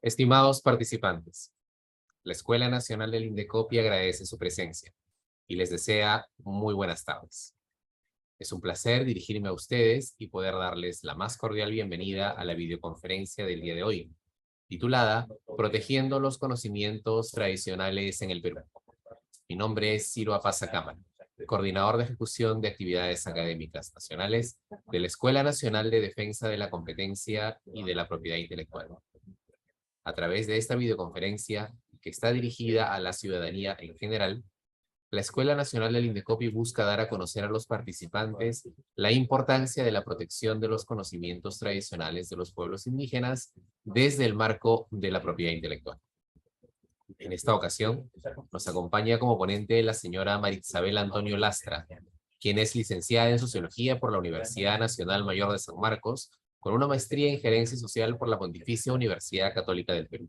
Estimados participantes, la Escuela Nacional del Indecopi agradece su presencia y les desea muy buenas tardes. Es un placer dirigirme a ustedes y poder darles la más cordial bienvenida a la videoconferencia del día de hoy, titulada Protegiendo los conocimientos tradicionales en el Perú. Mi nombre es Ciro Apaza Cámara, coordinador de ejecución de actividades académicas nacionales de la Escuela Nacional de Defensa de la Competencia y de la Propiedad Intelectual. A través de esta videoconferencia, que está dirigida a la ciudadanía en general, la Escuela Nacional del Indecopi busca dar a conocer a los participantes la importancia de la protección de los conocimientos tradicionales de los pueblos indígenas desde el marco de la propiedad intelectual. En esta ocasión, nos acompaña como ponente la señora Marisabel Antonio Lastra, quien es licenciada en Sociología por la Universidad Nacional Mayor de San Marcos, con una maestría en Gerencia Social por la Pontificia Universidad Católica del Perú.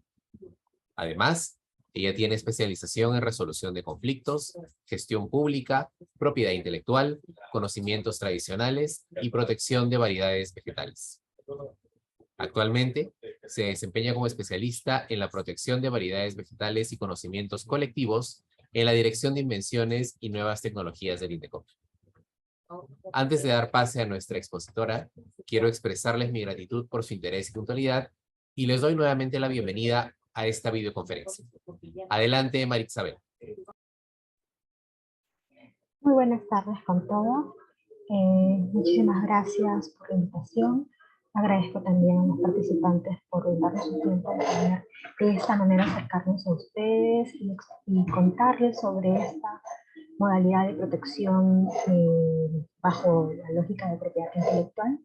Además, ella tiene especialización en resolución de conflictos, gestión pública, propiedad intelectual, conocimientos tradicionales y protección de variedades vegetales. Actualmente, se desempeña como especialista en la protección de variedades vegetales y conocimientos colectivos en la Dirección de Invenciones y Nuevas Tecnologías del Indecopi. Antes de dar pase a nuestra expositora, quiero expresarles mi gratitud por su interés y puntualidad y les doy nuevamente la bienvenida a esta videoconferencia. Adelante, Marisabel. Muy buenas tardes con todos. Muchísimas gracias por la invitación. Agradezco también a los participantes por darnos su tiempo de poder de esta manera acercarnos a ustedes y contarles sobre esta modalidad de protección bajo la lógica de propiedad intelectual.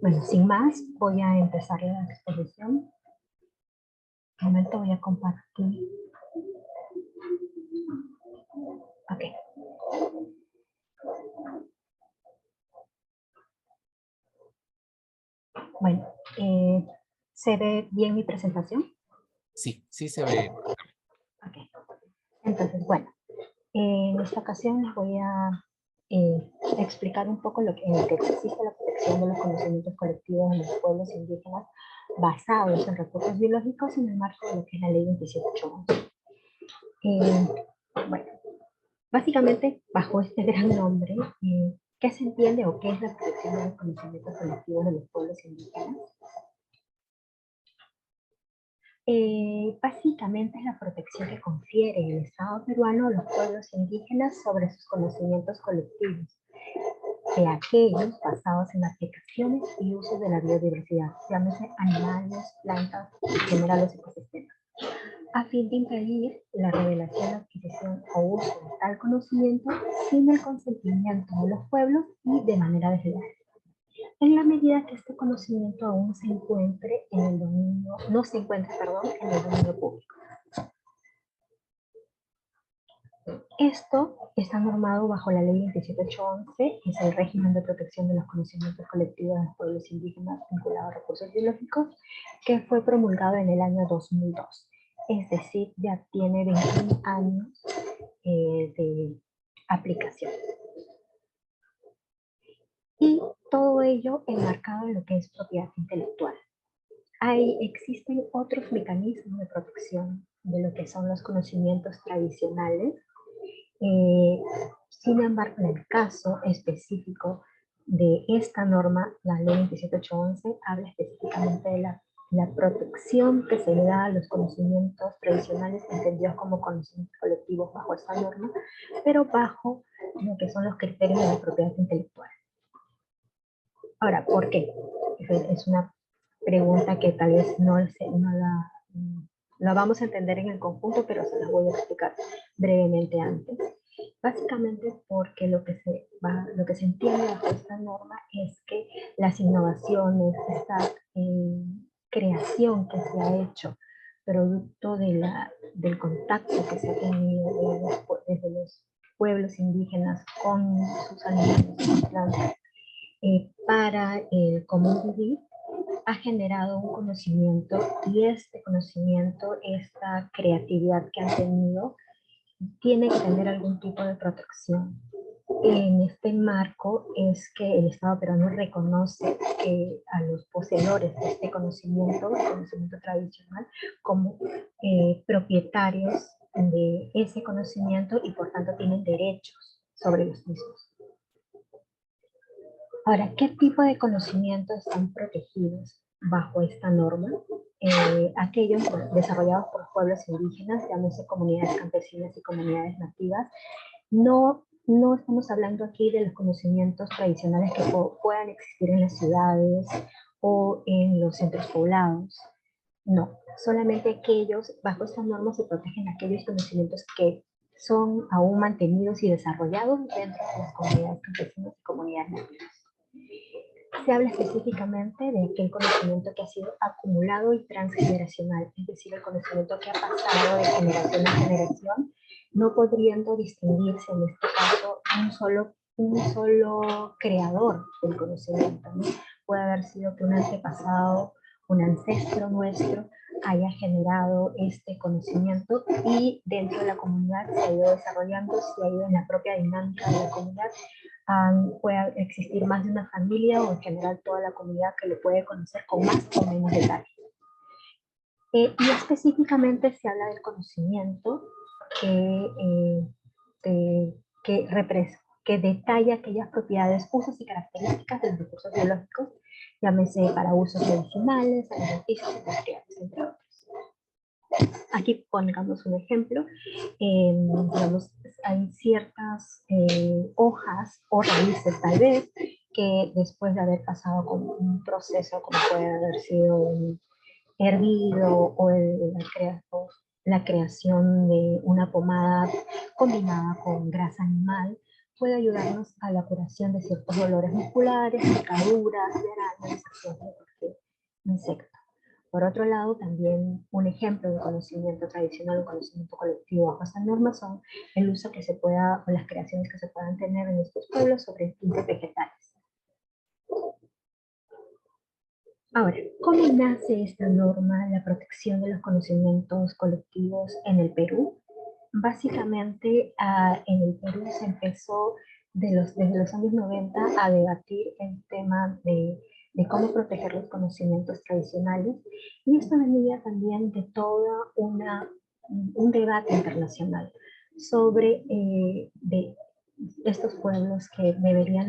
Bueno, sin más, voy a empezar la exposición. Un momento, voy a compartir. Ok. Bueno, ¿se ve bien mi presentación? Sí, sí se ve. Ok. Entonces, bueno, en esta ocasión les voy a explicar un poco en lo que existe la protección de los conocimientos colectivos de los pueblos indígenas basados en recursos biológicos en el marco de lo que es la Ley 27811. Bueno, básicamente, bajo este gran nombre, ¿qué se entiende o qué es la protección de los conocimientos colectivos de los pueblos indígenas? Básicamente es la protección que confiere el Estado peruano a los pueblos indígenas sobre sus conocimientos colectivos, de aquellos basados en aplicaciones y usos de la biodiversidad, llámese animales, plantas, en general los ecosistemas, a fin de impedir la revelación, adquisición o uso de tal conocimiento sin el consentimiento de los pueblos y de manera desleal, en la medida que este conocimiento aún se encuentre en el dominio, no se encuentre, perdón, en el dominio público. Esto está normado bajo la Ley 27811, que es el régimen de protección de los conocimientos colectivos de los pueblos indígenas vinculados a recursos biológicos, que fue promulgado en el año 2002. Es decir, ya tiene 21 años de aplicación. Y todo ello enmarcado en lo que es propiedad intelectual. Existen otros mecanismos de protección de lo que son los conocimientos tradicionales. Sin embargo, en el caso específico de esta norma, la ley 27811 habla específicamente de la protección que se le da a los conocimientos tradicionales entendidos como conocimientos colectivos bajo esta norma, pero bajo lo que son los criterios de la propiedad intelectual. Ahora, ¿por qué? Es una pregunta que tal vez no la vamos a entender en el conjunto, pero se las voy a explicar brevemente antes. Básicamente porque lo que se entiende bajo esta norma es que las innovaciones, esta creación que se ha hecho producto del contacto que se ha tenido desde los pueblos indígenas con sus alimentos, sus plantas, para el común vivir, ha generado un conocimiento, y este conocimiento, esta creatividad que han tenido, tiene que tener algún tipo de protección. en este marco es que el Estado peruano reconoce que a los poseedores de este conocimiento, el conocimiento tradicional, como propietarios de ese conocimiento y por tanto tienen derechos sobre los mismos. Ahora, ¿qué tipo de conocimientos están protegidos bajo esta norma? Aquellos desarrollados por pueblos indígenas, llámese comunidades campesinas y comunidades nativas. No estamos hablando aquí de los conocimientos tradicionales que puedan existir en las ciudades o en los centros poblados. No, solamente aquellos, bajo esta norma se protegen aquellos conocimientos que son aún mantenidos y desarrollados dentro de las comunidades campesinas y comunidades nativas. Se habla específicamente de aquel conocimiento que ha sido acumulado y transgeneracional, es decir, el conocimiento que ha pasado de generación en generación, no pudiendo distinguirse en este caso un solo creador del conocimiento, ¿no? Puede haber sido que un antepasado, un ancestro nuestro, haya generado este conocimiento y dentro de la comunidad se ha ido desarrollando, se ha ido en la propia dinámica de la comunidad. Puede existir más de una familia o en general toda la comunidad que lo puede conocer con más o menos detalle. Y específicamente se habla del conocimiento que detalla aquellas propiedades, usos y características de los recursos biológicos, llámese para usos medicinales, alimenticios, industriales, entre otros. Aquí pongamos un ejemplo, digamos, hay ciertas hojas o raíces tal vez que después de haber pasado con un proceso como puede haber sido un hervido o la creación de una pomada combinada con grasa animal, puede ayudarnos a la curación de ciertos dolores musculares, picaduras, de arañas, de cualquier insecto. Por otro lado, también un ejemplo de conocimiento tradicional o conocimiento colectivo bajo esta norma son el uso que se pueda, o las creaciones que se puedan tener en estos pueblos sobre tintes vegetales. Ahora, ¿cómo nace esta norma, la protección de los conocimientos colectivos en el Perú? Básicamente, en el Perú se empezó desde los años 90 a debatir el tema de cómo proteger los conocimientos tradicionales, y esto venía también de toda un debate internacional sobre de estos pueblos que deberían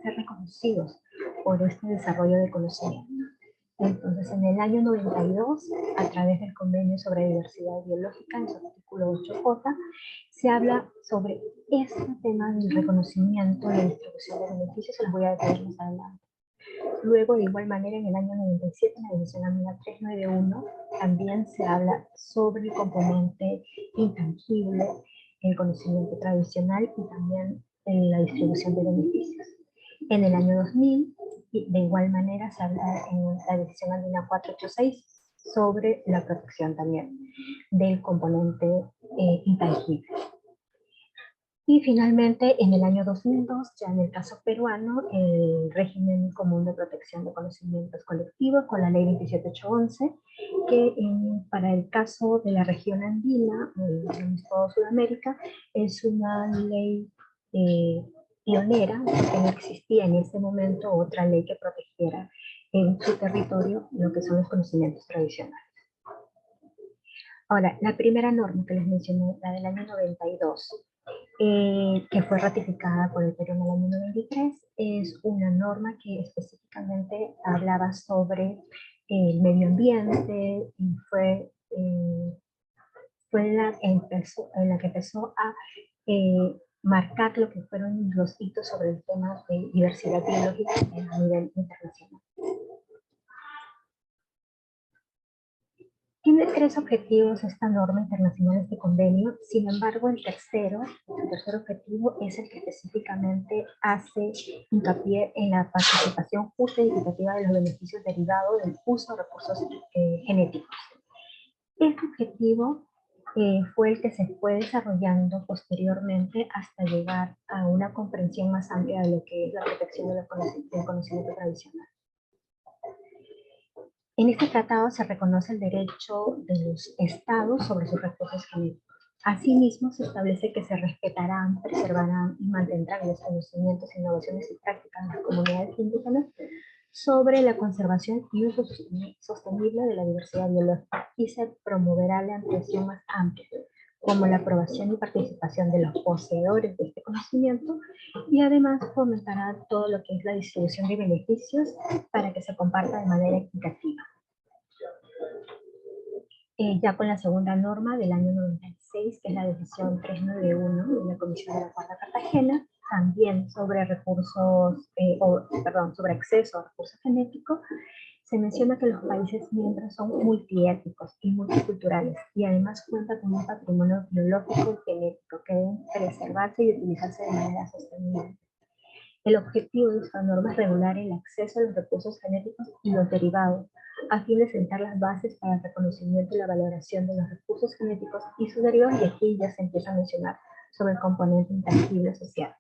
ser reconocidos por este desarrollo de conocimiento. Entonces, en el año 92, a través del Convenio sobre Diversidad Biológica, en su artículo 8J, se habla sobre este tema del reconocimiento y la distribución de beneficios, se los voy a detallar más adelante. Luego, de igual manera, en el año 97, en la edición amiga 391, también se habla sobre el componente intangible, el conocimiento tradicional y también la distribución de beneficios. En el año 2000, de igual manera, se habla en la edición andina 486 sobre la protección también del componente intangible. Y finalmente, en el año 2002, ya en el caso peruano, el régimen común de protección de conocimientos colectivos con la ley 27811, que para el caso de la región andina, en toda Sudamérica, es una ley pionera, porque no existía en ese momento otra ley que protegiera en su territorio lo que son los conocimientos tradicionales. Ahora, la primera norma que les mencioné, la del año 92, que fue ratificada por el Perú en el año 93, es una norma que específicamente hablaba sobre el medio ambiente y fue en la que empezó a marcar lo que fueron los hitos sobre el tema de diversidad biológica a nivel internacional. Tiene 3 objetivos esta norma internacional, este convenio. Sin embargo, el tercer objetivo es el que específicamente hace hincapié en la participación justa y equitativa de los beneficios derivados del uso de recursos genéticos. Este objetivo fue el que se fue desarrollando posteriormente hasta llegar a una comprensión más amplia de lo que es la protección del conocimiento tradicional. En este tratado se reconoce el derecho de los estados sobre sus recursos genéticos. Asimismo, se establece que se respetarán, preservarán y mantendrán los conocimientos, innovaciones y prácticas de las comunidades indígenas sobre la conservación y uso sostenible de la diversidad biológica y se promoverá la ampliación más amplia, como la aprobación y participación de los poseedores de este conocimiento y además fomentará todo lo que es la distribución de beneficios para que se comparta de manera equitativa. Ya con la segunda norma del año 96, que es la decisión 391 de la Comisión de la Cuarta Cartagena, también sobre recursos, sobre acceso a recursos genéticos, se menciona que los países miembros son multiétnicos y multiculturales y además cuentan con un patrimonio biológico y genético que deben preservarse y utilizarse de manera sostenible. El objetivo de esta norma es regular el acceso a los recursos genéticos y los derivados, a fin de sentar las bases para el reconocimiento y la valoración de los recursos genéticos y sus derivados, y aquí ya se empieza a mencionar sobre el componente intangible social.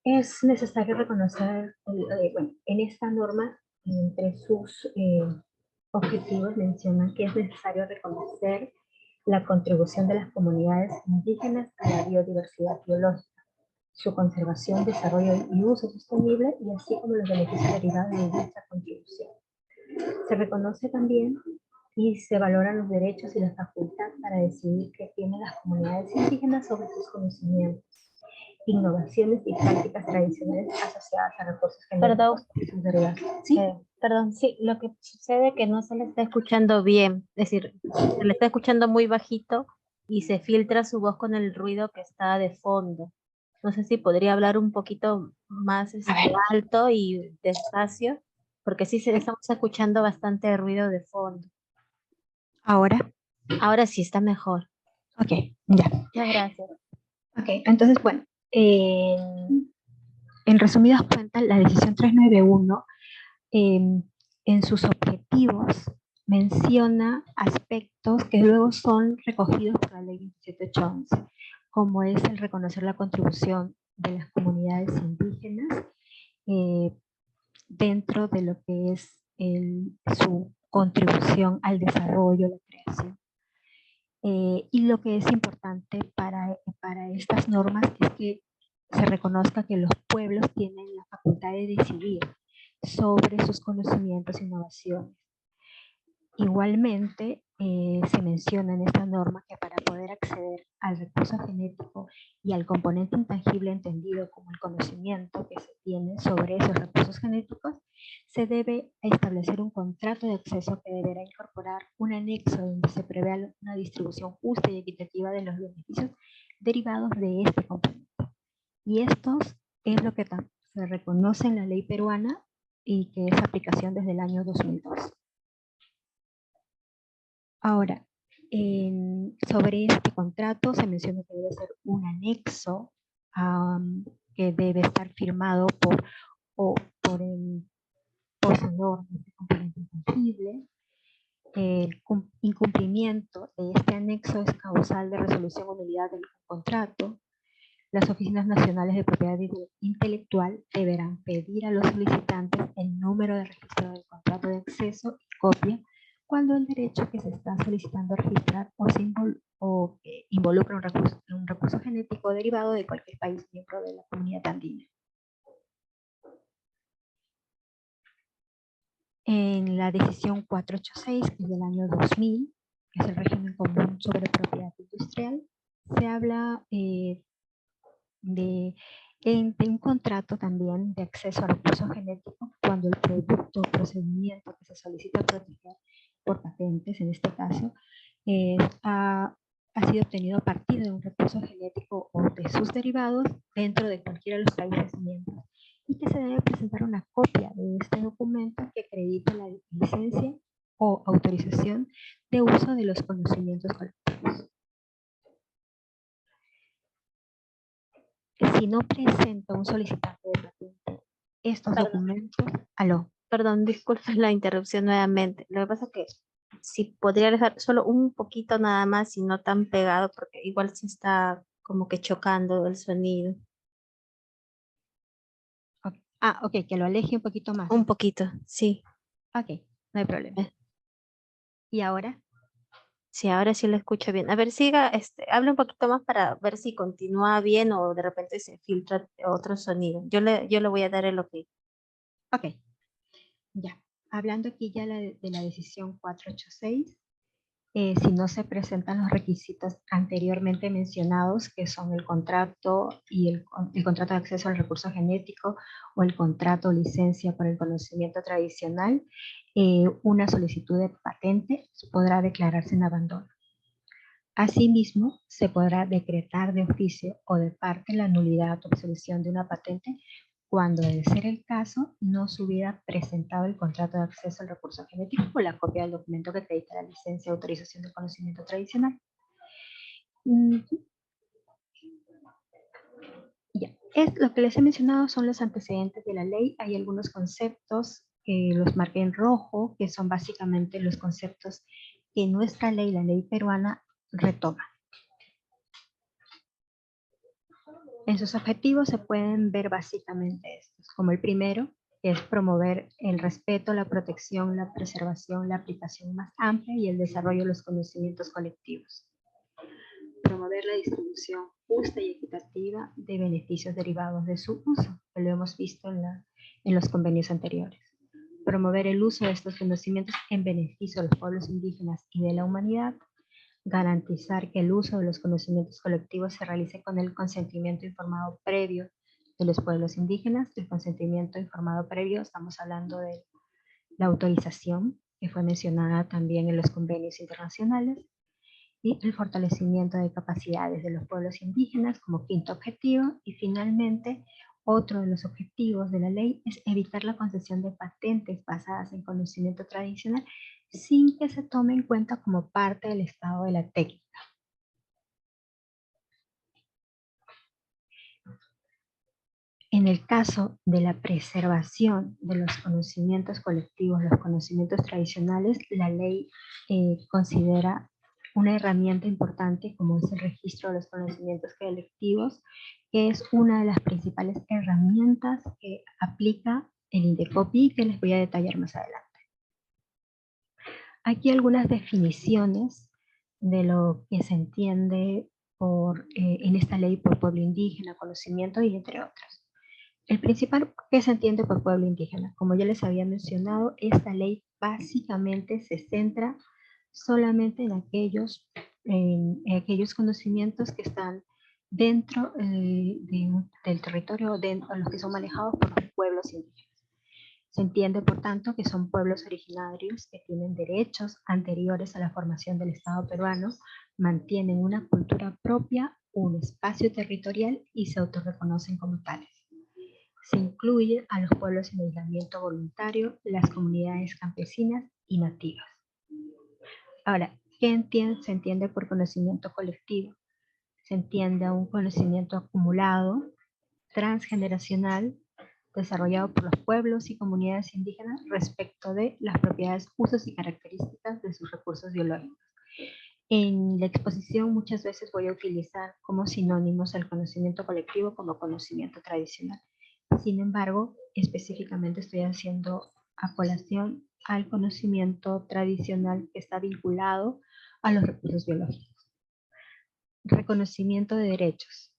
Es necesario reconocer, en esta norma, entre sus objetivos mencionan que es necesario reconocer la contribución de las comunidades indígenas a la biodiversidad biológica, su conservación, desarrollo y uso sostenible, y así como los beneficios derivados de dicha contribución. Se reconoce también y se valoran los derechos y la facultad para decidir qué tienen las comunidades indígenas sobre sus conocimientos, innovaciones y prácticas tradicionales asociadas a recursos genéticos y sus derivados. ¿Sí? Perdón, sí, lo que sucede es que no se le está escuchando bien, es decir, se le está escuchando muy bajito y se filtra su voz con el ruido que está de fondo. No sé si podría hablar un poquito más alto y despacio, porque sí se le estamos escuchando bastante ruido de fondo. ¿Ahora? Ahora sí está mejor. Ok, ya. Muchas gracias. Ok, entonces, bueno, en resumidas cuentas, la decisión 391 en sus objetivos menciona aspectos que luego son recogidos por la ley 27811, como es el reconocer la contribución de las comunidades indígenas dentro de lo que es su contribución al desarrollo, la creación. Y lo que es importante para estas normas es que se reconozca que los pueblos tienen la facultad de decidir sobre sus conocimientos e innovaciones. Igualmente, se menciona en esta norma que para poder acceder al recurso genético y al componente intangible entendido como el conocimiento que se tiene sobre esos recursos genéticos, se debe establecer un contrato de acceso que deberá incorporar un anexo donde se prevé una distribución justa y equitativa de los beneficios derivados de este componente. Y estos es lo que se reconoce en la ley peruana y que es aplicación desde el año 2002. Ahora, sobre este contrato se menciona que debe ser un anexo que debe estar firmado por el poseedor de este componente intangible. El incumplimiento de este anexo es causal de resolución o nulidad del contrato. Las oficinas nacionales de propiedad intelectual deberán pedir a los solicitantes el número de registro del contrato de acceso y copia cuando el derecho que se está solicitando registrar involucra un recurso genético derivado de cualquier país miembro de la comunidad andina. En la decisión 486, que es del año 2000, que es el régimen común sobre propiedad industrial, se habla de un contrato también de acceso a recursos genéticos cuando el producto o procedimiento que se solicita proteger por patentes, en este caso, ha sido obtenido a partir de un recurso genético o de sus derivados dentro de cualquiera de los países miembros, y que se debe presentar una copia de este documento que acredite la licencia o autorización de uso de los conocimientos colectivos. Si no presenta un solicitante de patente estos documentos... ¿Aló? Perdón, disculpe la interrupción nuevamente. Lo que pasa es que si podría dejar solo un poquito nada más y no tan pegado, porque igual se está como que chocando el sonido. Okay. Ok, que lo aleje un poquito más. Un poquito, sí. Ok, no hay problema. ¿Y ahora? Sí, ahora sí lo escucho bien. A ver, siga, habla un poquito más para ver si continúa bien o de repente se filtra otro sonido. Yo le voy a dar el ok. Ok, ya. Hablando aquí ya de la decisión 486, si no se presentan los requisitos anteriormente mencionados, que son el contrato y el contrato de acceso al recurso genético o el contrato o licencia por el conocimiento tradicional, una solicitud de patente podrá declararse en abandono. Asimismo, se podrá decretar de oficio o de parte la nulidad o absolución de una patente cuando, de ser el caso, no se hubiera presentado el contrato de acceso al recurso genético o la copia del documento que acredita la licencia de autorización del conocimiento tradicional. Ya. Lo que les he mencionado son los antecedentes de la ley. Hay algunos conceptos que los marqué en rojo, que son básicamente los conceptos que nuestra ley, la ley peruana, retoma. En sus objetivos se pueden ver básicamente estos, como el primero, que es promover el respeto, la protección, la preservación, la aplicación más amplia y el desarrollo de los conocimientos colectivos. Promover la distribución justa y equitativa de beneficios derivados de su uso, que lo hemos visto en los convenios anteriores. Promover el uso de estos conocimientos en beneficio de los pueblos indígenas y de la humanidad. Garantizar que el uso de los conocimientos colectivos se realice con el consentimiento informado previo de los pueblos indígenas. El consentimiento informado previo, estamos hablando de la autorización, que fue mencionada también en los convenios internacionales, y el fortalecimiento de capacidades de los pueblos indígenas como quinto objetivo. Y finalmente, otro de los objetivos de la ley es evitar la concesión de patentes basadas en conocimiento tradicional sin que se tome en cuenta como parte del estado de la técnica. En el caso de la preservación de los conocimientos colectivos, los conocimientos tradicionales, la ley considera una herramienta importante como es el registro de los conocimientos colectivos, que es una de las principales herramientas que aplica el INDECOPI, que les voy a detallar más adelante. Aquí algunas definiciones de lo que se entiende en esta ley por pueblo indígena, conocimiento y entre otras. El principal que se entiende por pueblo indígena, como ya les había mencionado, esta ley básicamente se centra solamente en aquellos conocimientos que están dentro del territorio, los que son manejados por los pueblos indígenas. Se entiende, por tanto, que son pueblos originarios que tienen derechos anteriores a la formación del Estado peruano, mantienen una cultura propia, un espacio territorial y se autorreconocen como tales. Se incluye a los pueblos en aislamiento voluntario, las comunidades campesinas y nativas. Ahora, ¿qué se entiende por conocimiento colectivo? Se entiende a un conocimiento acumulado, transgeneracional, desarrollado por los pueblos y comunidades indígenas respecto de las propiedades, usos y características de sus recursos biológicos. En la exposición muchas veces voy a utilizar como sinónimos el conocimiento colectivo como conocimiento tradicional. Sin embargo, específicamente estoy haciendo a colación al conocimiento tradicional que está vinculado a los recursos biológicos. Reconocimiento de derechos.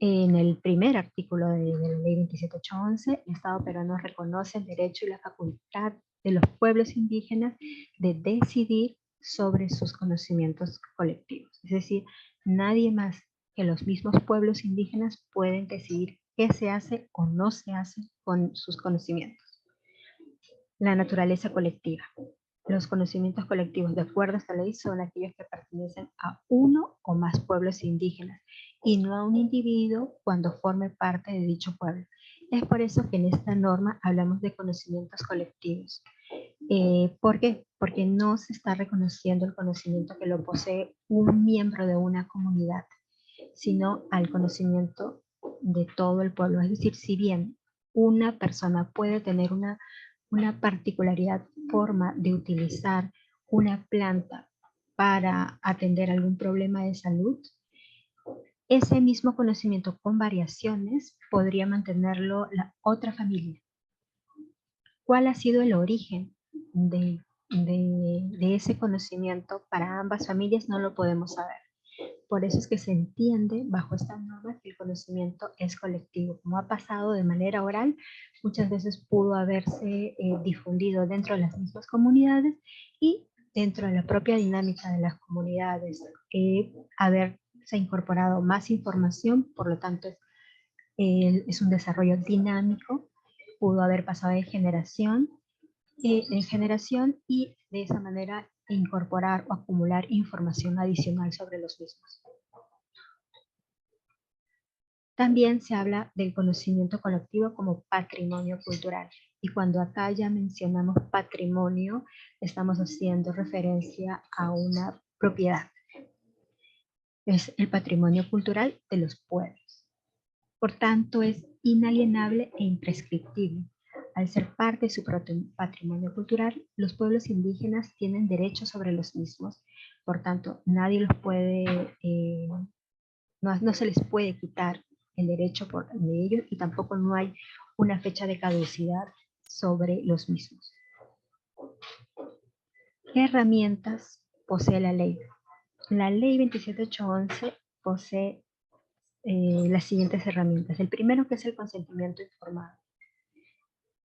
En el primer artículo de la ley 27811, el Estado peruano reconoce el derecho y la facultad de los pueblos indígenas de decidir sobre sus conocimientos colectivos. Es decir, nadie más que los mismos pueblos indígenas pueden decidir qué se hace o no se hace con sus conocimientos. La naturaleza colectiva. Los conocimientos colectivos de acuerdo a esta ley son aquellos que pertenecen a uno o más pueblos indígenas y no a un individuo cuando forme parte de dicho pueblo. Es por eso que en esta norma hablamos de conocimientos colectivos. ¿Por qué? Porque no se está reconociendo el conocimiento que lo posee un miembro de una comunidad, sino al conocimiento de todo el pueblo. Es decir, si bien una persona puede tener una particularidad, forma de utilizar una planta para atender algún problema de salud, ese mismo conocimiento con variaciones podría mantenerlo la otra familia. ¿Cuál ha sido el origen de de ese conocimiento para ambas familias no lo podemos saber. Por eso es que se entiende bajo esta norma que el conocimiento es colectivo. Como ha pasado de manera oral, muchas veces pudo haberse difundido dentro de las mismas comunidades y dentro de la propia dinámica de las comunidades, haberse incorporado más información, por lo tanto es un desarrollo dinámico, pudo haber pasado de generación en generación y de esa manera incorporar o acumular información adicional sobre los mismos. También se habla del conocimiento colectivo como patrimonio cultural. Y cuando acá ya mencionamos patrimonio, estamos haciendo referencia a una propiedad. Es el patrimonio cultural de los pueblos. Por tanto, es inalienable e imprescriptible. Al ser parte de su patrimonio cultural, los pueblos indígenas tienen derechos sobre los mismos. Por tanto, nadie los puede, no se les puede quitar el derecho de ellos y tampoco no hay una fecha de caducidad sobre los mismos. ¿Qué herramientas posee la ley? La ley 27811 posee las siguientes herramientas. El primero, que es el consentimiento informado.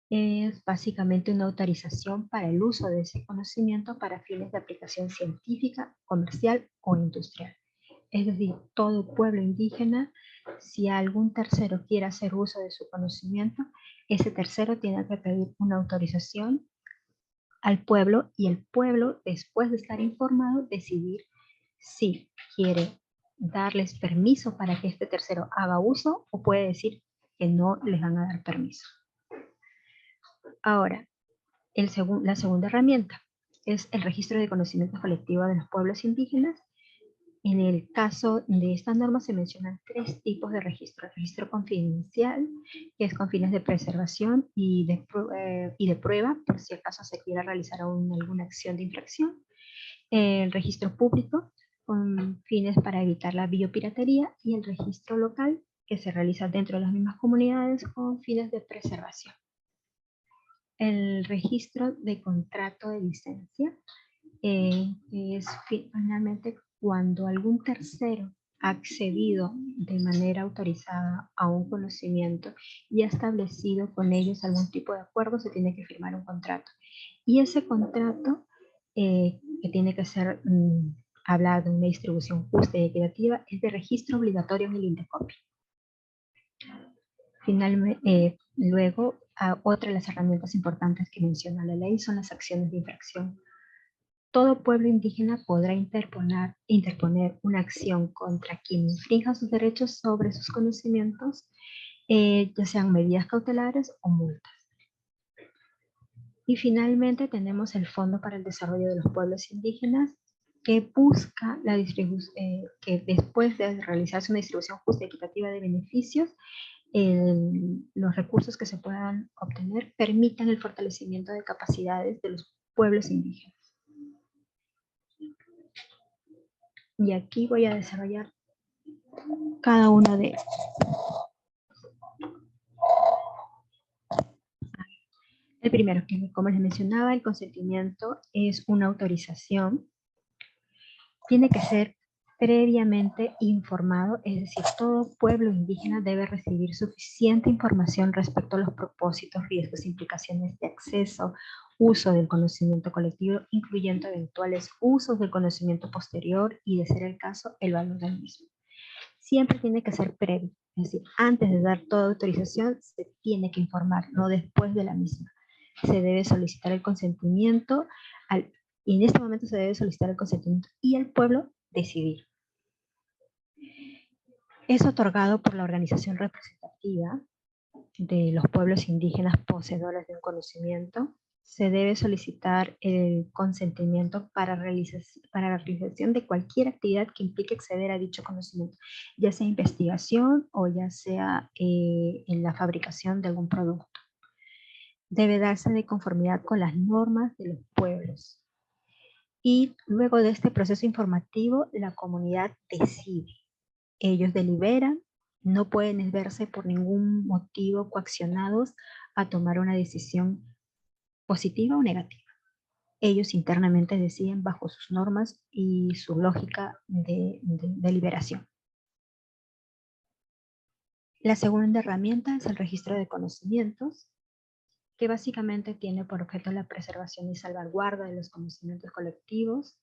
Es básicamente una autorización para el uso de ese conocimiento para fines de aplicación científica, comercial o industrial. Es decir, todo pueblo indígena, si algún tercero quiere hacer uso de su conocimiento, ese tercero tiene que pedir una autorización al pueblo y el pueblo, después de estar informado, decidir si quiere darles permiso para que este tercero haga uso o puede decir que no les van a dar permiso. Ahora, la segunda herramienta es el registro de conocimiento colectivo de los pueblos indígenas. En el caso de esta norma se mencionan 3 tipos de registro. El registro confidencial, que es con fines de preservación y de prueba, por si acaso se quiera realizar alguna acción de infracción. El registro público, con fines para evitar la biopiratería. Y el registro local, que se realiza dentro de las mismas comunidades con fines de preservación. El registro de contrato de licencia es finalmente cuando algún tercero ha accedido de manera autorizada a un conocimiento y ha establecido con ellos algún tipo de acuerdo, se tiene que firmar un contrato. Y ese contrato, que tiene que ser hablar de una distribución justa y equitativa, es de registro obligatorio en el INDECOPI. Finalmente, luego, otra de las herramientas importantes que menciona la ley son las acciones de infracción. Todo pueblo indígena podrá interponer una acción contra quien infrinja sus derechos sobre sus conocimientos, ya sean medidas cautelares o multas. Y finalmente tenemos el Fondo para el Desarrollo de los Pueblos Indígenas, que busca la que después de realizarse una distribución justa y equitativa de beneficios, los recursos que se puedan obtener permitan el fortalecimiento de capacidades de los pueblos indígenas. Y aquí voy a desarrollar cada uno de ellos. El primero, que como les mencionaba, el consentimiento es una autorización. Tiene que ser previamente informado, es decir, todo pueblo indígena debe recibir suficiente información respecto a los propósitos, riesgos, implicaciones de acceso, uso del conocimiento colectivo, incluyendo eventuales usos del conocimiento posterior y, de ser el caso, el valor del mismo. Siempre tiene que ser previo, es decir, antes de dar toda autorización se tiene que informar, no después de la misma. Se debe solicitar el consentimiento y en este momento se debe solicitar el consentimiento y el pueblo decidir. Es otorgado por la organización representativa de los pueblos indígenas poseedores de un conocimiento. Se debe solicitar el consentimiento para la realización de cualquier actividad que implique acceder a dicho conocimiento, ya sea investigación o ya sea en la fabricación de algún producto. Debe darse de conformidad con las normas de los pueblos. Y luego de este proceso informativo, la comunidad decide. Ellos deliberan, no pueden verse por ningún motivo coaccionados a tomar una decisión positiva o negativa. ellos internamente deciden bajo sus normas y su lógica de deliberación. La segunda herramienta es el registro de conocimientos, que básicamente tiene por objeto la preservación y salvaguarda de los conocimientos colectivos,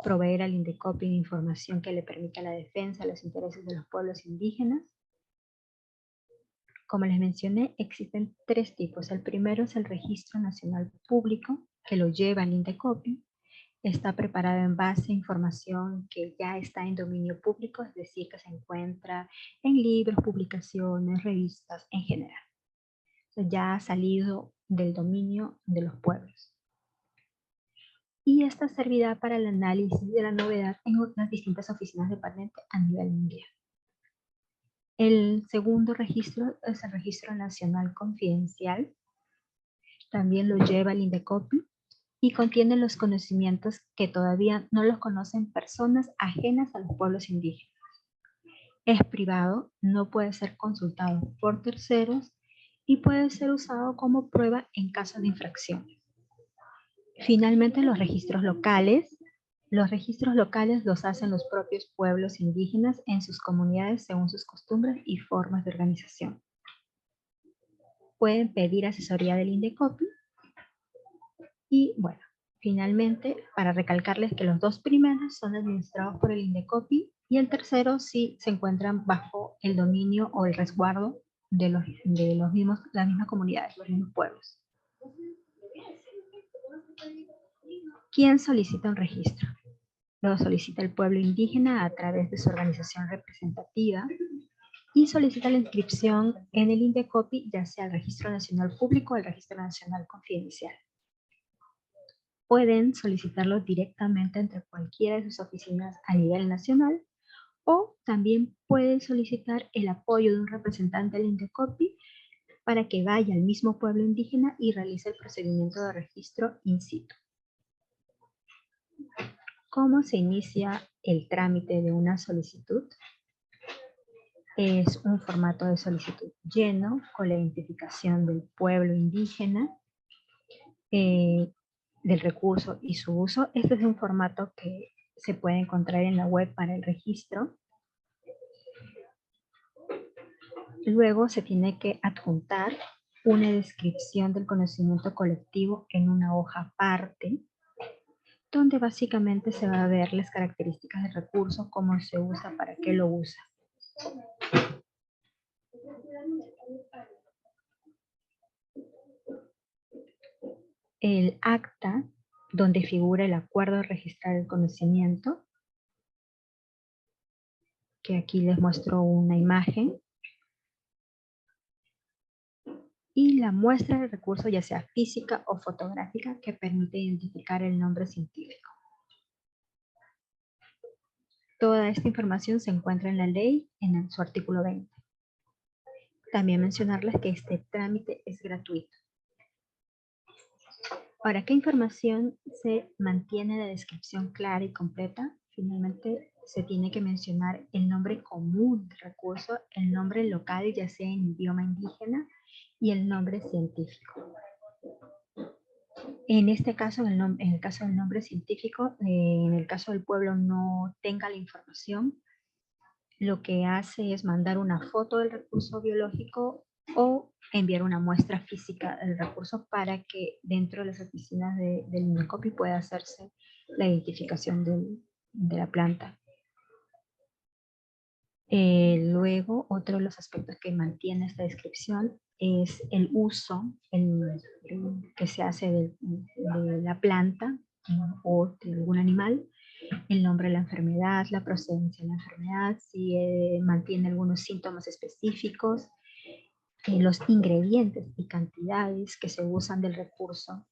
proveer al INDECOPI información que le permita la defensa de los intereses de los pueblos indígenas. Como les mencioné, existen tres tipos. El primero es el Registro Nacional Público, que lo lleva el INDECOPI. Está preparado en base a información que ya está en dominio público, es decir, que se encuentra en libros, publicaciones, revistas en general. Ya ha salido del dominio de los pueblos. Y esta servirá para el análisis de la novedad en las distintas oficinas de patente a nivel mundial. El segundo registro es el Registro Nacional Confidencial. También lo lleva el INDECOPI y contiene los conocimientos que todavía no los conocen personas ajenas a los pueblos indígenas. Es privado, no puede ser consultado por terceros y puede ser usado como prueba en caso de infracción. Finalmente, los registros locales. Los registros locales los hacen los propios pueblos indígenas en sus comunidades según sus costumbres y formas de organización. Pueden pedir asesoría del INDECOPI. Y bueno, finalmente, para recalcarles que los dos primeros son administrados por el INDECOPI y el tercero sí se encuentran bajo el dominio o el resguardo de las mismas comunidades, los mismos pueblos. ¿Quién solicita un registro? Lo solicita el pueblo indígena a través de su organización representativa y solicita la inscripción en el INDECOPI, ya sea el Registro Nacional Público o el Registro Nacional Confidencial. Pueden solicitarlo directamente entre cualquiera de sus oficinas a nivel nacional o también pueden solicitar el apoyo de un representante del INDECOPI para que vaya al mismo pueblo indígena y realice el procedimiento de registro in situ. ¿Cómo se inicia el trámite de una solicitud? Es un formato de solicitud lleno con la identificación del pueblo indígena, del recurso y su uso. Este es un formato que se puede encontrar en la web para el registro. Luego se tiene que adjuntar una descripción del conocimiento colectivo en una hoja aparte, donde básicamente se va a ver las características del recurso, cómo se usa, para qué lo usa. El acta, donde figura el acuerdo de registrar el conocimiento, que aquí les muestro una imagen, y la muestra del recurso, ya sea física o fotográfica, que permite identificar el nombre científico. Toda esta información se encuentra en la ley en su artículo 20. También mencionarles que este trámite es gratuito. Ahora, ¿qué información se mantiene de descripción clara y completa? Finalmente, se tiene que mencionar el nombre común del recurso, el nombre local, ya sea en idioma indígena, y el nombre científico. En este caso, en el caso del nombre científico, en el caso del pueblo no tenga la información, lo que hace es mandar una foto del recurso biológico o enviar una muestra física del recurso para que dentro de las oficinas del INDECOPI pueda hacerse la identificación de la planta. Luego, otro de los aspectos que mantiene esta descripción es el uso que se hace de la planta o de algún animal, el nombre de la enfermedad, la procedencia de la enfermedad, si mantiene algunos síntomas específicos, los ingredientes y cantidades que se usan del recurso,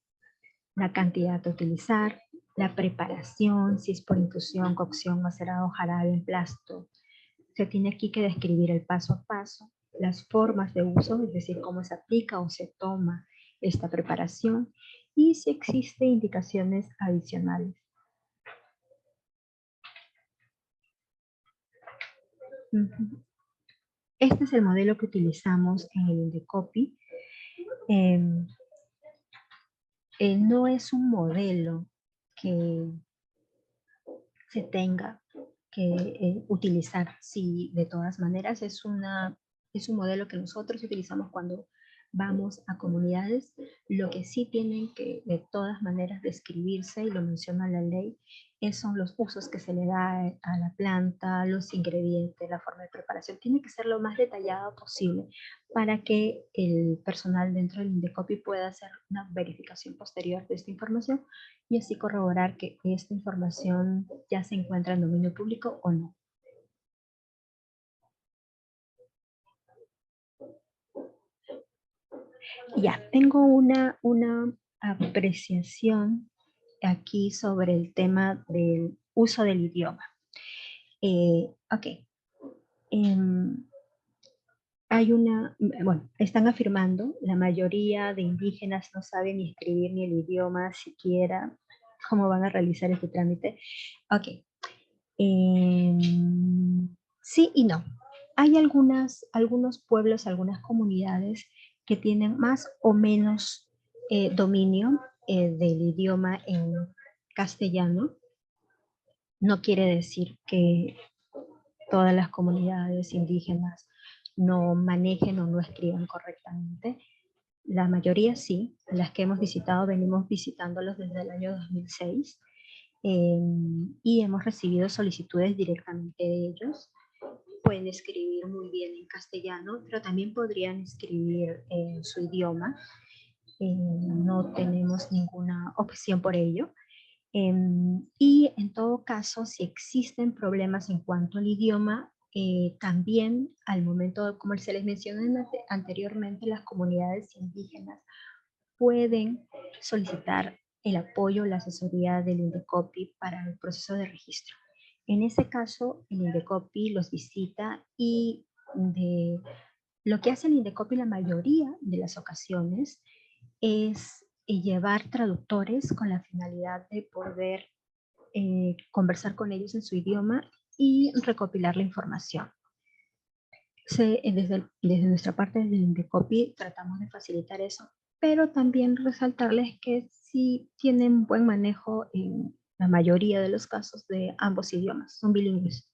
la cantidad a utilizar, la preparación, si es por infusión, cocción, macerado, jarabe, emplasto. Se tiene aquí que describir el paso a paso, las formas de uso, es decir, cómo se aplica o se toma esta preparación y si existen indicaciones adicionales. Este es el modelo que utilizamos en el INDECOPI. no es un modelo que se tenga que utilizar. Sí, de todas maneras es un modelo que nosotros utilizamos cuando vamos a comunidades. Lo que sí tienen que de todas maneras describirse, y lo menciona la ley, son los usos que se le da a la planta, los ingredientes, la forma de preparación. Tiene que ser lo más detallado posible para que el personal dentro del Indecopi pueda hacer una verificación posterior de esta información y así corroborar que esta información ya se encuentra en dominio público o no. Ya, tengo una apreciación aquí sobre el tema del uso del idioma. Ok. Bueno, están afirmando, la mayoría de indígenas no saben ni escribir ni el idioma siquiera. ¿Cómo van a realizar este trámite? Ok. Sí y no. Hay algunos pueblos, algunas comunidades que tienen más o menos dominio del idioma en castellano. No quiere decir que todas las comunidades indígenas no manejen o no escriban correctamente. La mayoría sí, las que hemos visitado, venimos visitándolos desde el año 2006 y hemos recibido solicitudes directamente de ellos. Pueden escribir muy bien en castellano, pero también podrían escribir en su idioma. No tenemos ninguna opción por ello. Y en todo caso, si existen problemas en cuanto al idioma, también al momento, como se les mencionó anteriormente, las comunidades indígenas pueden solicitar el apoyo, la asesoría del Indecopi para el proceso de registro. En ese caso, el Indecopi los visita y lo que hace el Indecopi la mayoría de las ocasiones es llevar traductores con la finalidad de poder conversar con ellos en su idioma y recopilar la información. Desde nuestra parte, desde Indecopi, tratamos de facilitar eso, pero también resaltarles que sí tienen buen manejo en la mayoría de los casos de ambos idiomas, son bilingües.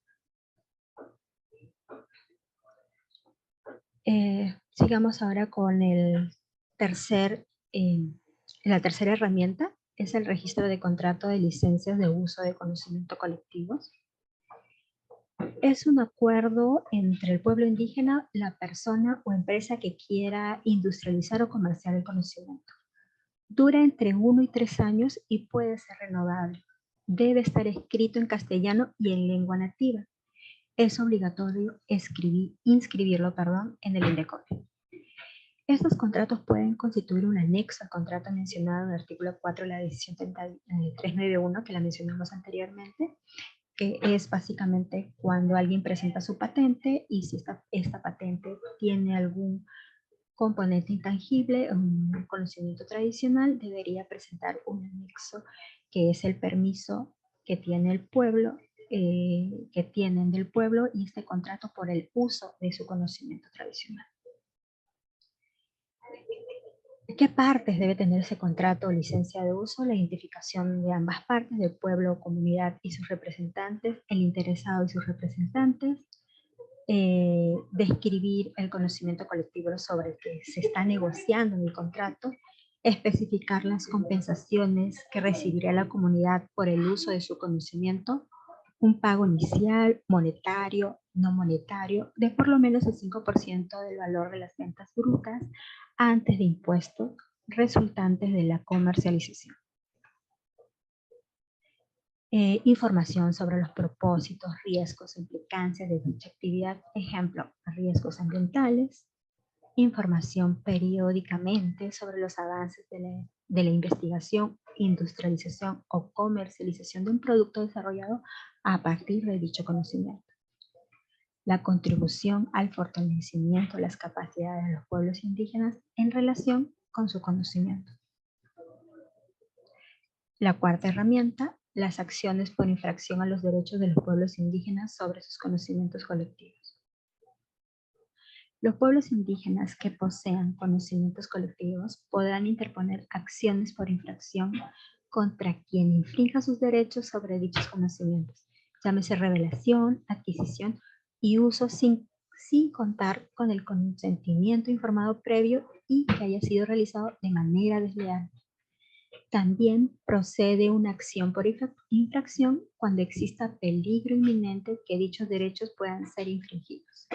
Sigamos ahora con la tercera herramienta, es el registro de contrato de licencias de uso de conocimiento colectivos. Es un acuerdo entre el pueblo indígena, la persona o empresa que quiera industrializar o comerciar el conocimiento. Dura entre 1 y 3 años y puede ser renovable. Debe estar escrito en castellano y en lengua nativa. Es obligatorio inscribirlo en el Indecopi. Estos contratos pueden constituir un anexo al contrato mencionado en el artículo 4 de la decisión 391 que la mencionamos anteriormente, que es básicamente cuando alguien presenta su patente y si esta patente tiene algún componente intangible, un conocimiento tradicional, debería presentar un anexo que es el permiso que tiene el pueblo, que tienen del pueblo y este contrato por el uso de su conocimiento tradicional. ¿Qué partes debe tener ese contrato o licencia de uso? La identificación de ambas partes, del pueblo, comunidad y sus representantes, el interesado y sus representantes, describir el conocimiento colectivo sobre el que se está negociando en el contrato, especificar las compensaciones que recibirá la comunidad por el uso de su conocimiento, un pago inicial, monetario, no monetario, de por lo menos el 5% del valor de las ventas brutas antes de impuestos resultantes de la comercialización. Información sobre los propósitos, riesgos, implicancias de dicha actividad, ejemplo, riesgos ambientales, información periódicamente sobre los avances de la investigación, industrialización o comercialización de un producto desarrollado a partir de dicho conocimiento. La contribución al fortalecimiento de las capacidades de los pueblos indígenas en relación con su conocimiento. La cuarta herramienta, las acciones por infracción a los derechos de los pueblos indígenas sobre sus conocimientos colectivos. Los pueblos indígenas que posean conocimientos colectivos podrán interponer acciones por infracción contra quien infrinja sus derechos sobre dichos conocimientos, llámese revelación, adquisición y uso sin contar con el consentimiento informado previo y que haya sido realizado de manera desleal. También procede una acción por infracción cuando exista peligro inminente que dichos derechos puedan ser infringidos.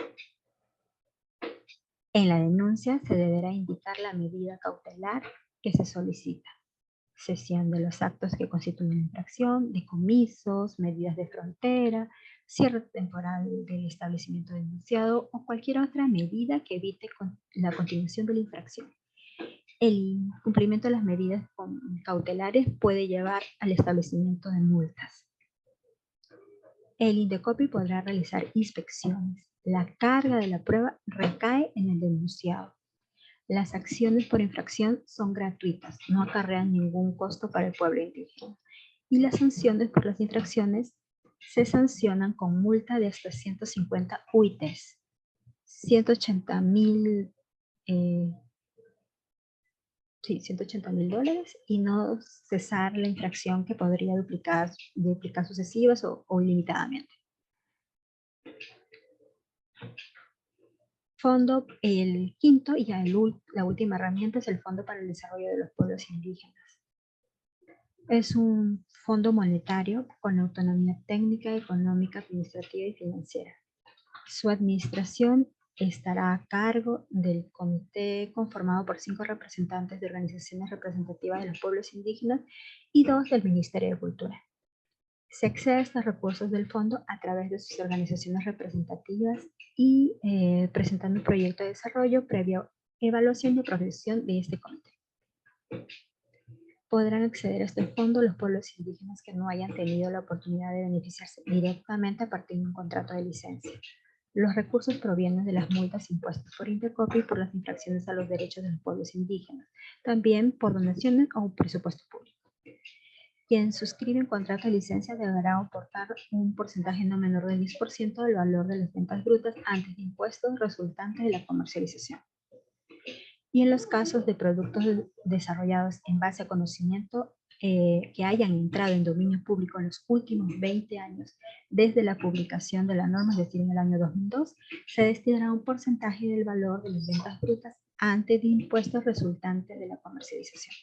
En la denuncia se deberá indicar la medida cautelar que se solicita, cesión de los actos que constituyen infracción, decomisos, medidas de frontera, cierre temporal del establecimiento denunciado o cualquier otra medida que evite la continuación de la infracción. El cumplimiento de las medidas cautelares puede llevar al establecimiento de multas. El Indecopi podrá realizar inspecciones. La carga de la prueba recae en el denunciado. Las acciones por infracción son gratuitas, no acarrean ningún costo para el pueblo indígena. Y las sanciones por las infracciones se sancionan con multa de hasta 150 UITs, 180.000 $180.000 y no cesar la infracción que podría duplicar sucesivas o ilimitadamente. Fondo, el quinto y ya la última herramienta es el Fondo para el Desarrollo de los Pueblos Indígenas. Es un fondo monetario con autonomía técnica, económica, administrativa y financiera. Su administración estará a cargo del comité conformado por 5 representantes de organizaciones representativas de los pueblos indígenas y 2 del Ministerio de Cultura. Se accede a estos recursos del fondo a través de sus organizaciones representativas y presentando un proyecto de desarrollo previo evaluación y aprobación de este comité. Podrán acceder a este fondo los pueblos indígenas que no hayan tenido la oportunidad de beneficiarse directamente a partir de un contrato de licencia. Los recursos provienen de las multas impuestas por Indecopi por las infracciones a los derechos de los pueblos indígenas, también por donaciones o un presupuesto público. Quien suscribe un contrato de licencia deberá aportar un porcentaje no menor del 10% del valor de las ventas brutas antes de impuestos resultantes de la comercialización. Y en los casos de productos desarrollados en base a conocimiento que hayan entrado en dominio público en los últimos 20 años desde la publicación de la norma, es decir, en el año 2002, se destinará un porcentaje del valor de las ventas brutas antes de impuestos resultantes de la comercialización.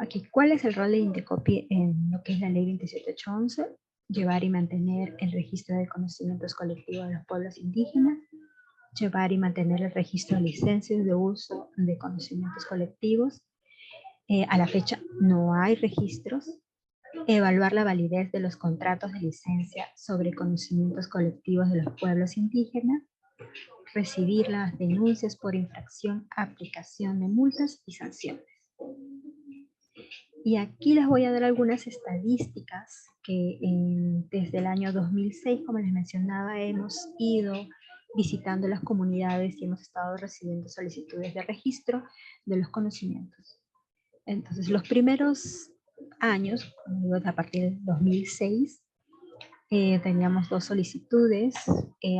Aquí, ¿cuál es el rol de Indecopi en lo que es la ley 27811? Llevar y mantener el registro de conocimientos colectivos de los pueblos indígenas, llevar y mantener el registro de licencias de uso de conocimientos colectivos. A la fecha no hay registros. Evaluar la validez de los contratos de licencia sobre conocimientos colectivos de los pueblos indígenas. Recibir las denuncias por infracción, aplicación de multas y sanciones. Y aquí les voy a dar algunas estadísticas que desde el año 2006, como les mencionaba, hemos ido visitando las comunidades y hemos estado recibiendo solicitudes de registro de los conocimientos. Entonces, los primeros años, a partir del 2006, teníamos 2 solicitudes.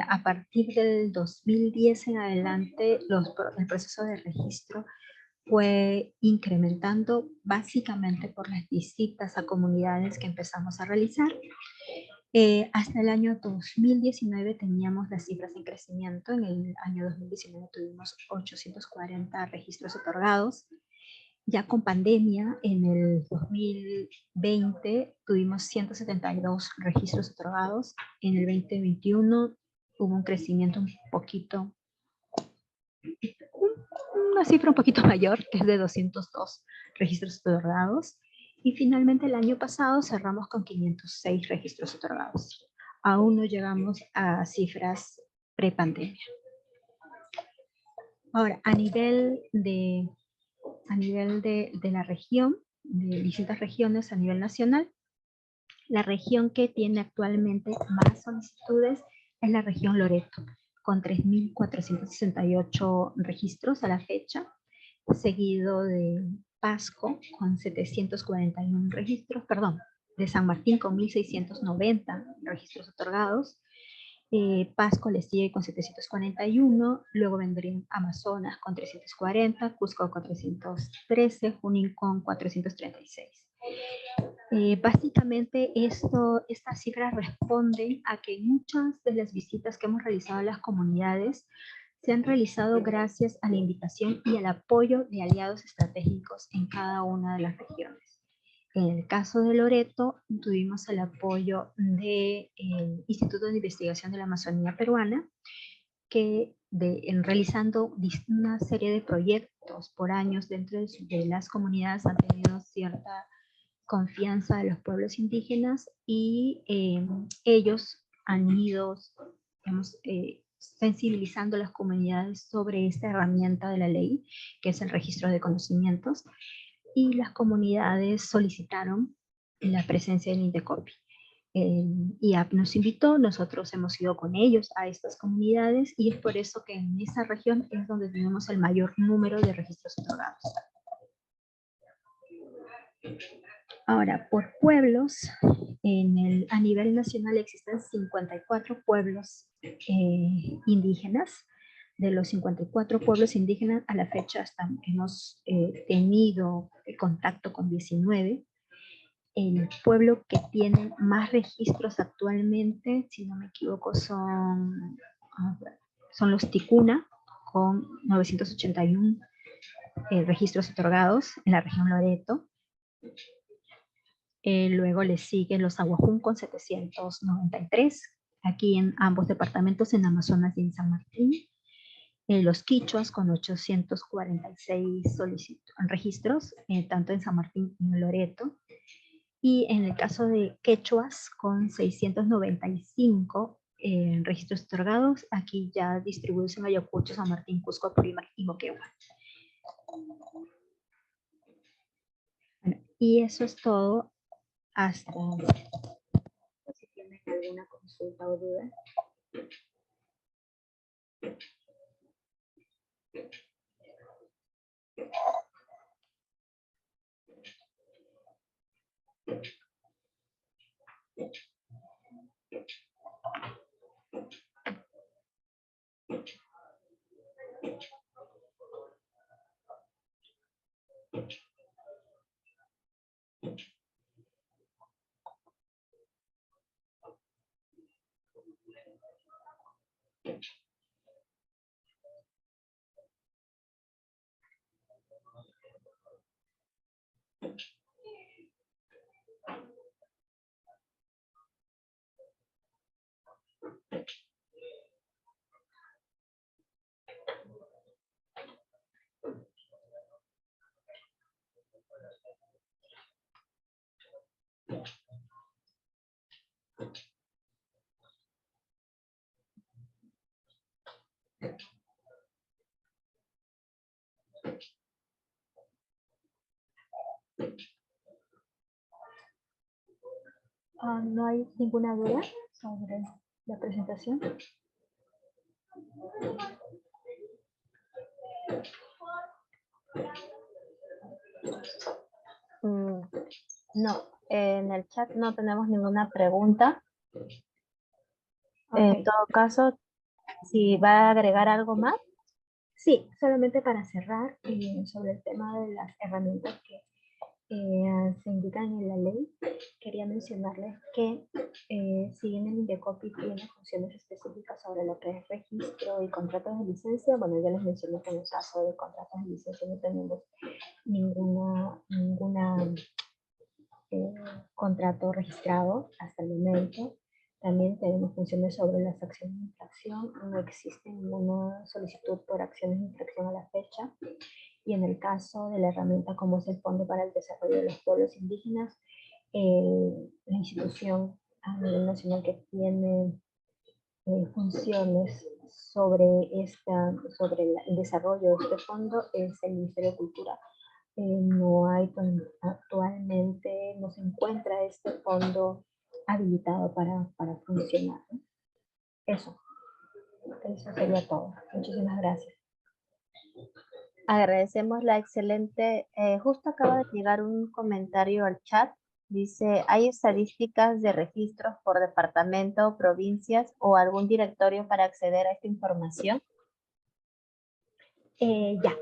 A partir del 2010 en adelante, el proceso de registro fue incrementando básicamente por las visitas a comunidades que empezamos a realizar. Hasta el año 2019 teníamos las cifras en crecimiento. En el año 2019 tuvimos 840 registros otorgados. Ya con pandemia, en el 2020 tuvimos 172 registros otorgados. En el 2021 hubo un crecimiento un poquito, una cifra un poquito mayor, que es de 202 registros otorgados. Y finalmente el año pasado cerramos con 506 registros otorgados. Aún no llegamos a cifras prepandemia. Ahora, a nivel de la región, de distintas regiones a nivel nacional, la región que tiene actualmente más solicitudes es la región Loreto, con 3.468 registros a la fecha, seguido de Pasco con 741 registros, perdón, de San Martín con 1.690 registros otorgados, Pasco le sigue con 741, luego vendrían Amazonas con 340, Cusco con 313, Junín con 436. Básicamente estas cifras responden a que muchas de las visitas que hemos realizado a las comunidades se han realizado gracias a la invitación y al apoyo de aliados estratégicos en cada una de las regiones. En el caso de Loreto, tuvimos el apoyo del Instituto de Investigación de la Amazonía Peruana, que realizando una serie de proyectos por años dentro de las comunidades han tenido cierta confianza de los pueblos indígenas y ellos han ido, digamos, sensibilizando a las comunidades sobre esta herramienta de la ley, que es el registro de conocimientos, y las comunidades solicitaron la presencia del Indecopi. Y nos invitó, nosotros hemos ido con ellos a estas comunidades y es por eso que en esa región es donde tenemos el mayor número de registros otorgados. Ahora, por pueblos, a nivel nacional existen 54 pueblos indígenas. De los 54 pueblos indígenas, a la fecha hemos tenido contacto con 19. El pueblo que tiene más registros actualmente, si no me equivoco, son los Ticuna, con 981 registros otorgados en la región Loreto. Luego le siguen los Aguajún con 793, aquí en ambos departamentos, en Amazonas y en San Martín. Los Quichuas con 846 registros, tanto en San Martín como en Loreto. Y en el caso de Quechuas con 695 registros otorgados, aquí ya distribuidos en Ayacucho, San Martín, Cusco, Apurímac y Moquegua. Bueno, y eso es todo hasta si tienen alguna consulta o duda. ¿No hay ninguna duda sobre la presentación? No, en el chat no tenemos ninguna pregunta. Okay. En todo caso, si va a agregar algo más. Sí, solamente para cerrar sobre el tema de las herramientas que se indican en la ley, quería mencionarles que si bien el Indecopi tiene funciones específicas sobre lo que es registro y contratos de licencia, bueno, ya les mencioné que en el caso de contratos de licencia no tenemos ninguna contrato registrado hasta el momento. También tenemos funciones sobre las acciones de infracción. No existe ninguna solicitud por acciones de infracción a la fecha. Y en el caso de la herramienta como es el Fondo para el Desarrollo de los Pueblos Indígenas, la institución a nivel nacional que tiene funciones sobre el desarrollo de este fondo es el Ministerio de Cultura. Actualmente no se encuentra este fondo habilitado para funcionar, ¿no? Eso sería todo. Muchísimas gracias. Agradecemos la excelente, justo acaba de llegar un comentario al chat Dice, ¿hay estadísticas de registros por departamento, provincias o algún directorio para acceder a esta información? Ya.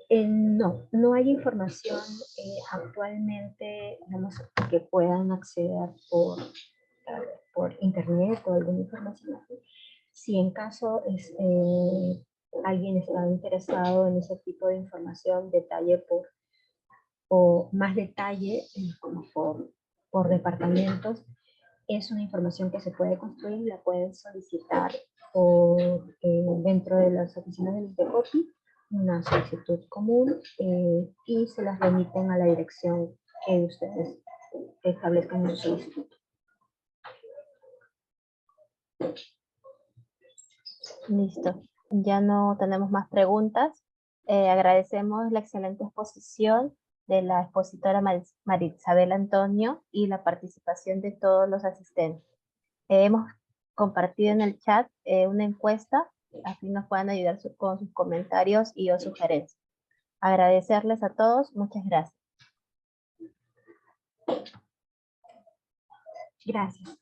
No, no hay información actualmente, digamos, que puedan acceder por internet o alguna información así. Si en caso alguien está interesado en ese tipo de información, detalle o más detalle como por departamentos, es una información que se puede construir, la pueden solicitar dentro de las oficinas del INDECOPI, una solicitud común y se las remiten a la dirección que ustedes establezcan en su solicitud. Listo. Ya no tenemos más preguntas. Agradecemos la excelente exposición de la expositora Marisabel Antonio y la participación de todos los asistentes. Hemos compartido en el chat una encuesta, así nos puedan ayudar con sus comentarios y o sugerencias. Agradecerles a todos, muchas gracias. Gracias.